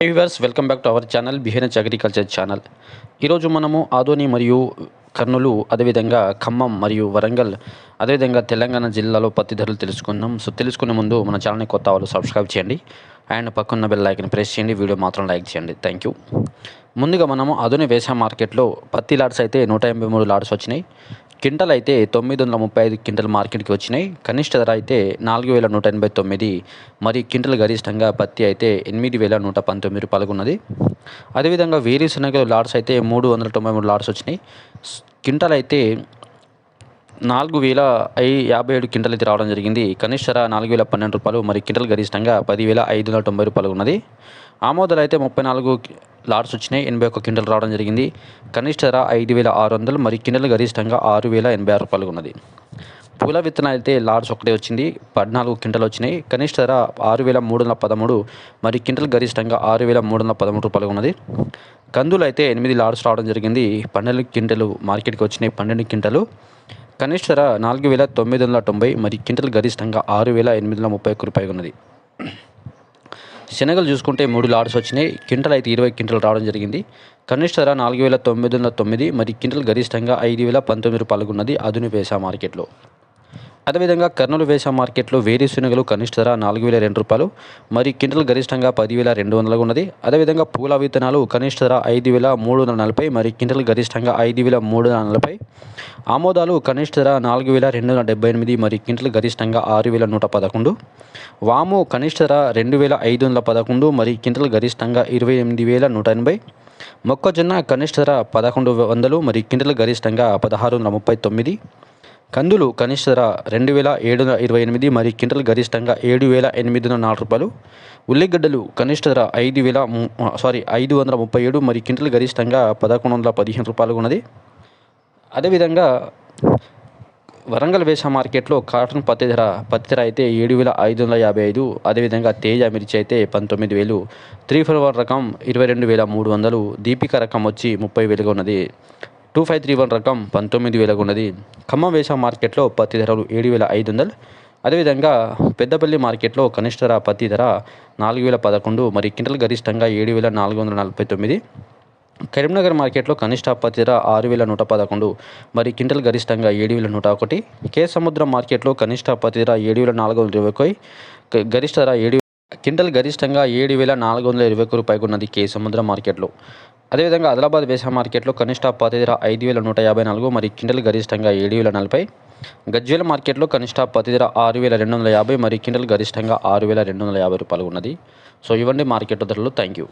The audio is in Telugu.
Hey viewers, welcome back to our channel బిహెన్హెచ్ అగ్రికల్చర్ ఛానల్. ఈరోజు మనము ఆదోని మరియు కర్నూలు, అదేవిధంగా ఖమ్మం మరియు వరంగల్, అదేవిధంగా తెలంగాణ జిల్లాలో పత్తి ధరలు తెలుసుకుందాం. సో తెలుసుకునే ముందు మన ఛానల్ని కొత్త వాళ్ళు సబ్స్క్రైబ్ చేయండి అండ్ పక్కన్న బెల్ ఐకాన్ ప్రెస్ చేయండి. వీడియో మాత్రం లైక్ చేయండి. Thank you. ముందుగా మనము ఆదోని వ్యవసాయ మార్కెట్లో పత్తి లాట్స్ అయితే 183 లాట్స్ వచ్చినాయి. క్వింటల్ అయితే 935 క్వింటల్ మార్కెట్కి వచ్చినాయి. కనిష్ట ధర అయితే 4189, మరి క్వింటల్ గరిష్టంగా పత్తి అయితే 8119 రూపాయలకు ఉన్నది. అదేవిధంగా వేరుశనగ లాట్స్ అయితే 393 లాట్స్ వచ్చినాయి. క్వింటల్ అయితే 4057 క్వింటల్ అయితే రావడం జరిగింది. కనిష్ట ధర 4012 రూపాయలు, మరి క్వింటల్ గరిష్టంగా 10,590 రూపాయలు ఉన్నది. ఆమోదాలు అయితే 34 లాట్స్ వచ్చినాయి, 81 క్వింటల్ రావడం జరిగింది. కనిష్ట ధర 5,600, మరి క్వింటల్ గరిష్టంగా 6,086 రూపాయలు ఉన్నది. పూల విత్తనాలు అయితే లాట్స్ ఒకటే వచ్చింది, 14 క్వింటల్ వచ్చినాయి. కనిష్ట ధర 6,313, మరి క్వింటల్ గరిష్టంగా 6,313 రూపాయలు ఉన్నది. కందులు అయితే 8 లాట్స్ రావడం జరిగింది, 12 క్వింటలు మార్కెట్కి వచ్చినాయి. 12 క్వింటలు కనిష్ట ధర 4,990, మరి క్వింటల్ గరిష్టంగా 6,831 రూపాయలు ఉన్నది. శనగలు చూసుకుంటే 3 లాట్స్ వచ్చినాయి, క్వింటల్ అయితే 20 క్వింటల్ రావడం జరిగింది. కనిష్ట ధర 4,909, మరి క్వింటల్ గరిష్టంగా 5,019 రూపాయలకు ఉన్నది ఆదోని వ్యవసాయ మార్కెట్లో. అదేవిధంగా కర్నూలు వ్యవసాయ మార్కెట్లో వేరుశనగలు కనిష్ట ధర 4,002 రూపాయలు, మరి క్వింటల్ గరిష్టంగా 10,200 ఉన్నది. అదేవిధంగా పూల విత్తనాలు కనిష్ట ధర 5,340, మరి క్వింటల్ గరిష్టంగా 5,340. ఆమోదాలు కనిష్ట ధర 4,278, మరి క్వింటల్ గరిష్టంగా 6,111. వాము కనిష్ట ధర 2,511, మరి క్వింటల్ గరిష్టంగా 28,180. మొక్కజొన్న కనిష్ట ధర 1,100, మరి క్వింటల్ గరిష్టంగా 1,639. కందులు కనిష్ట ధర 2,728, మరి క్వింటల్ గరిష్టంగా 7,804 రూపాయలు. ఉల్లిగడ్డలు కనిష్ట ధర 537, మరి క్వింటల్ గరిష్టంగా 1,115 రూపాయలు ఉన్నది. అదేవిధంగా వరంగల్ వ్యవసాయ మార్కెట్లో కాటన్ పత్తి ధర అయితే 7,555. అదేవిధంగా తేజ మిర్చి అయితే 19,000, 341 రకం 22,300, దీపిక రకం వచ్చి 30,000గా ఉన్నది. 2531 రకం 19,000గా ఉన్నది. ఖమ్మం వ్యవసాయ మార్కెట్లో పత్తి ధరలు 7,500. అదేవిధంగా పెద్దపల్లి మార్కెట్లో కనిష్ట ధర పత్తి ధర 4,011, మరి క్వింటల్ గరిష్టంగా 7,449. కరీంనగర్ మార్కెట్లో కనిష్ట పత్తి ధర 6,111, మరి క్వింటల్ గరిష్టంగా 7,101. కే సముద్రం మార్కెట్లో కనిష్ట పత్తి ధర 7,421, గరిష్ట ధర క్వింటల్ గరిష్టంగా 7,421 రూపాయలు ఉన్నది కే సముద్రం మార్కెట్లో. అదేవిధంగా ఆదిలాబాద్ వ్యవసాయ మార్కెట్లో కనిష్ట పత్తి ధర 5,154, మరి క్వింటల్ గరిష్టంగా 7,040. గజ్వేల్ మార్కెట్లో కనిష్ట పత్తి ధర 6,250, మరి క్వింటల్ గరిష్టంగా 6,250 రూపాయలు ఉన్నది. సో ఇవన్నీ మార్కెట్ ధరలు. Thank you.